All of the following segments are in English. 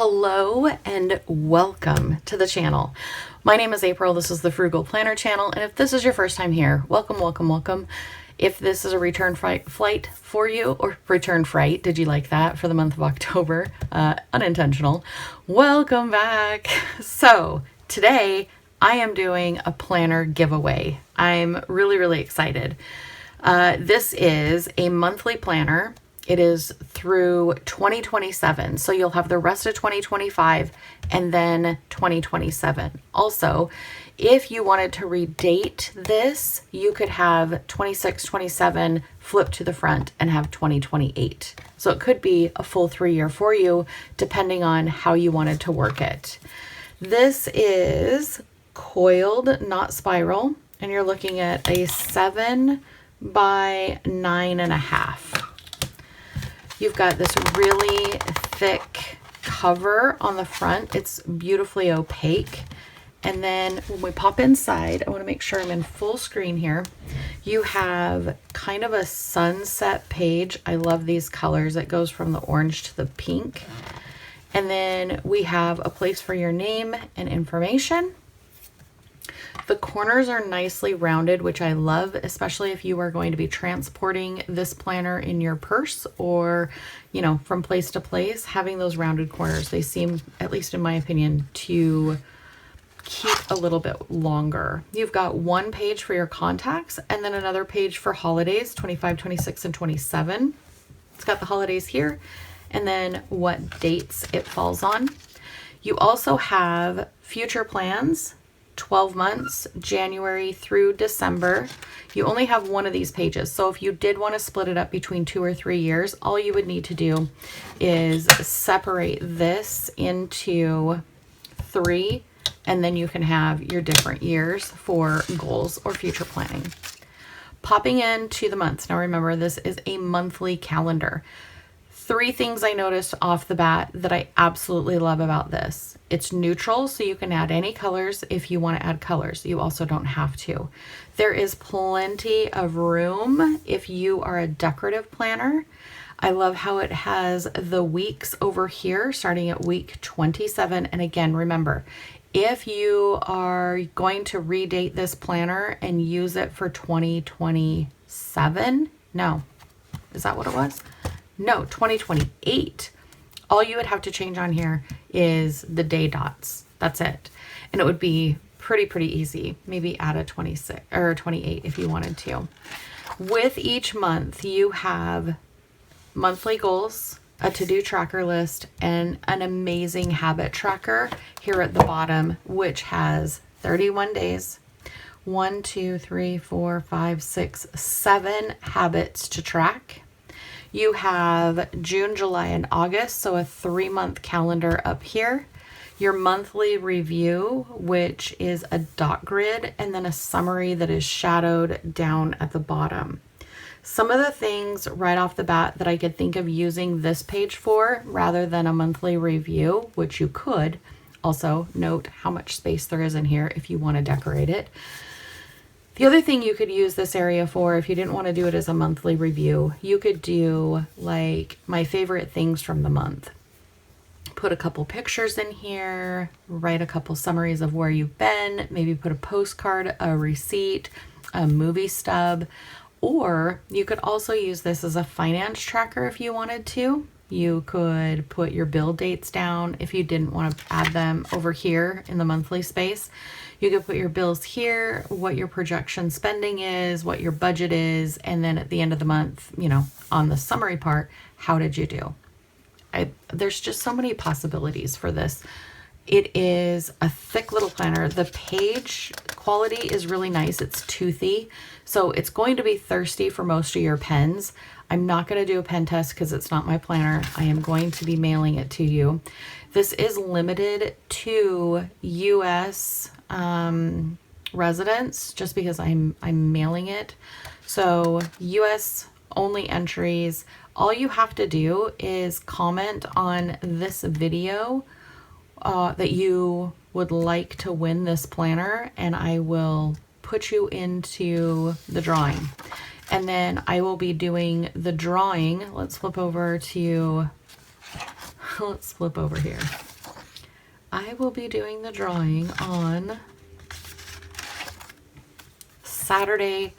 Hello and welcome to the channel. My name is April. This is the Frugal Planner channel. And if this is your first time here, welcome, welcome, welcome. If this is a return flight for you, or return fright, did you like that for the month of October? Unintentional. Welcome back. So today I am doing a planner giveaway. I'm really excited. This is a monthly planner. It is through 2027. So you'll have the rest of 2025 and then 2027. Also, if you wanted to redate this, you could have 26, 27 flip to the front and have 2028. So it could be a full 3-year for you, depending on how you wanted to work it. This is coiled, not spiral, and you're looking at a 7 by 9.5. You've got this really thick cover on the front. It's beautifully opaque. And then when we pop inside, I want to make sure I'm in full screen here. You have kind of a sunset page. I love these colors. It goes from the orange to the pink. And then we have a place for your name and information. The corners are nicely rounded, which I love, especially if you are going to be transporting this planner in your purse or, you know, from place to place. Having those rounded corners, they seem, at least in my opinion, to keep a little bit longer. You've got one page for your contacts and then another page for holidays, 25, 26, and 27. It's got the holidays here and then what dates it falls on. You also have future plans, 12 months, January through December. You only have one of these pages. So if you did want to split it up between 2 or 3 years, all you would need to do is separate this into 3, and then you can have your different years for goals or future planning. Popping into the months. Now remember, this is a monthly calendar. 3 things I noticed off the bat that I absolutely love about this. It's neutral, so you can add any colors if you want to add colors. You also don't have to. There is plenty of room if you are a decorative planner. I love how it has the weeks over here starting at week 27. And again, remember, if you are going to redate this planner and use it for 2027, no, is that what it was? No, 2028. All you would have to change on here is the day dots. That's it. And it would be pretty easy. Maybe add a 26 or 28 if you wanted to. With each month, you have monthly goals, a to-do tracker list, and an amazing habit tracker here at the bottom, which has 31 days, 1, 2, 3, 4, 5, 6, 7 habits to track. You have June, July, and August, so a 3-month calendar up here. Your monthly review, which is a dot grid, and then a summary that is shadowed down at the bottom. Some of the things right off the bat that I could think of using this page for rather than a monthly review, which you could. Also note how much space there is in here if you want to decorate it. The other thing you could use this area for, if you didn't want to do it as a monthly review, you could do like my favorite things from the month. Put a couple pictures in here, write a couple summaries of where you've been, maybe put a postcard, a receipt, a movie stub, or you could also use this as a finance tracker if you wanted to. You could put your bill dates down if you didn't want to add them over here in the monthly space. You could put your bills here, what your projection spending is, what your budget is, and then at the end of the month, you know, on the summary part, how did you do? There's just so many possibilities for this. It is a thick little planner. The page quality is really nice. It's toothy, so it's going to be thirsty for most of your pens. I'm not going to do a pen test because it's not my planner. I am going to be mailing it to you. This is limited to US residents just because I'm mailing it. So US only entries. All you have to do is comment on this video that you would like to win this planner, and I will put you into the drawing. And then I will be doing the drawing. Let's flip over here. I will be doing the drawing on Saturday,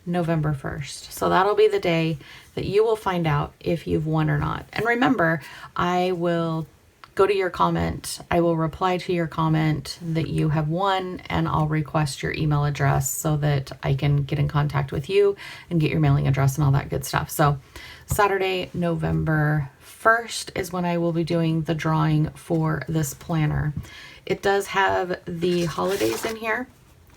November 1st. So that'll be the day that you will find out if you've won or not. And remember, I will go to your comment. I will reply to your comment that you have won, and I'll request your email address so that I can get in contact with you and get your mailing address and all that good stuff. So Saturday, November 1st is when I will be doing the drawing for this planner. It does have the holidays in here.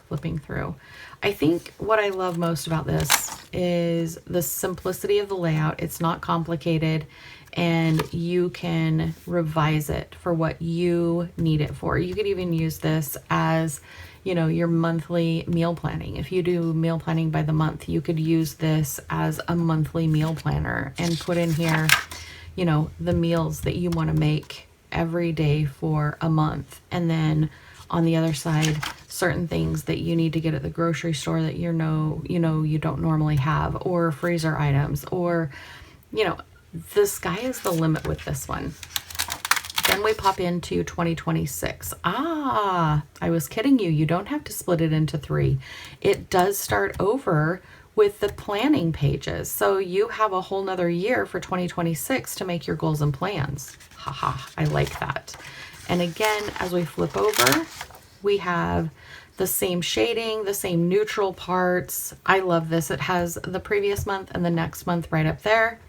Flipping through. I think what I love most about this is the simplicity of the layout. It's not complicated, and you can revise it for what you need it for. You could even use this as, you know, your monthly meal planning. If you do meal planning by the month, you could use this as a monthly meal planner and put in here, you know, the meals that you want to make every day for a month. And then on the other side, certain things that you need to get at the grocery store that you don't normally have, or freezer items, or, you know, the sky is the limit with this one. Then we pop into 2026. I was kidding you. You don't have to split it into 3. It does start over with the planning pages. So you have a whole nother year for 2026 to make your goals and plans. Haha, I like that. And again, as we flip over, we have the same shading, the same neutral parts. I love this. It has the previous month and the next month right up there.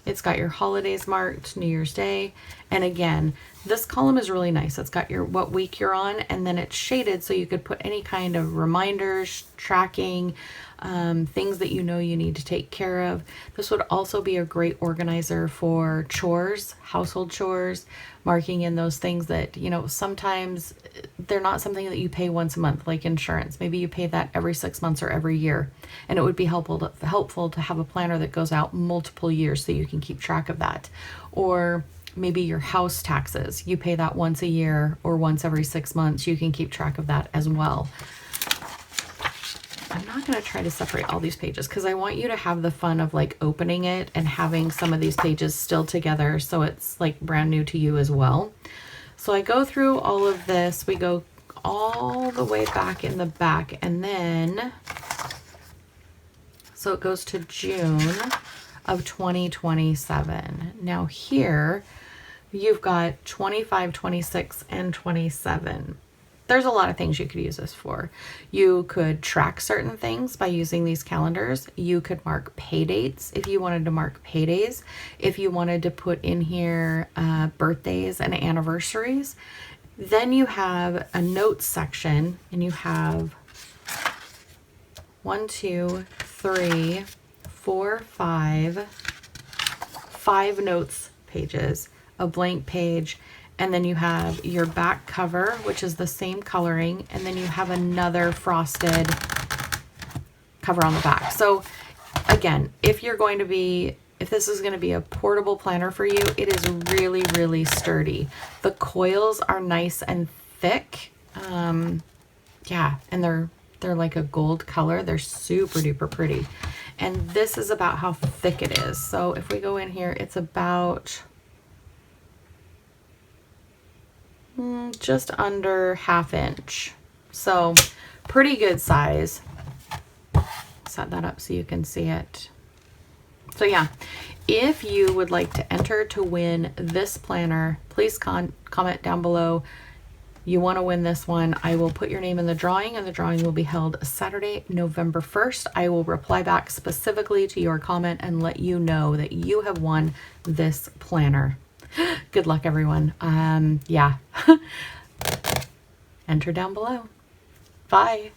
It's got your holidays marked, New Year's Day. And again, this column is really nice. It's got your what week you're on, and then it's shaded so you could put any kind of reminders, tracking, things that you know you need to take care of. This would also be a great organizer for chores, household chores, marking in those things that, you know, sometimes they're not something that you pay once a month, like insurance. Maybe you pay that every 6 months or every year. And it would be helpful to have a planner that goes out multiple years so you can keep track of that. Or maybe your house taxes, you pay that once a year or once every 6 months. You can keep track of that as well. I'm not going to try to separate all these pages because I want you to have the fun of like opening it and having some of these pages still together so it's like brand new to you as well. So I go through all of this. We go all the way back in the back, and then so it goes to June of 2027. Now here you've got 25, 26, and 27. There's a lot of things you could use this for. You could track certain things by using these calendars. You could mark pay dates if you wanted to mark paydays. If you wanted to put in here birthdays and anniversaries. Then you have a notes section, and you have 5 notes pages, a blank page, and then you have your back cover, which is the same coloring, and then you have another frosted cover on the back. So again, if this is going to be a portable planner for you, it is really, really sturdy. The coils are nice and thick. Yeah, and they're like a gold color. They're super duper pretty. And this is about how thick it is. So if we go in here, it's about just under 1/2 inch. So pretty good size. Set that up so you can see it. So yeah, if you would like to enter to win this planner, please comment down below. You want to win this one. I will put your name in the drawing, and the drawing will be held Saturday, November 1st. I will reply back specifically to your comment and let you know that you have won this planner. Good luck, everyone. Yeah. Enter down below. Bye.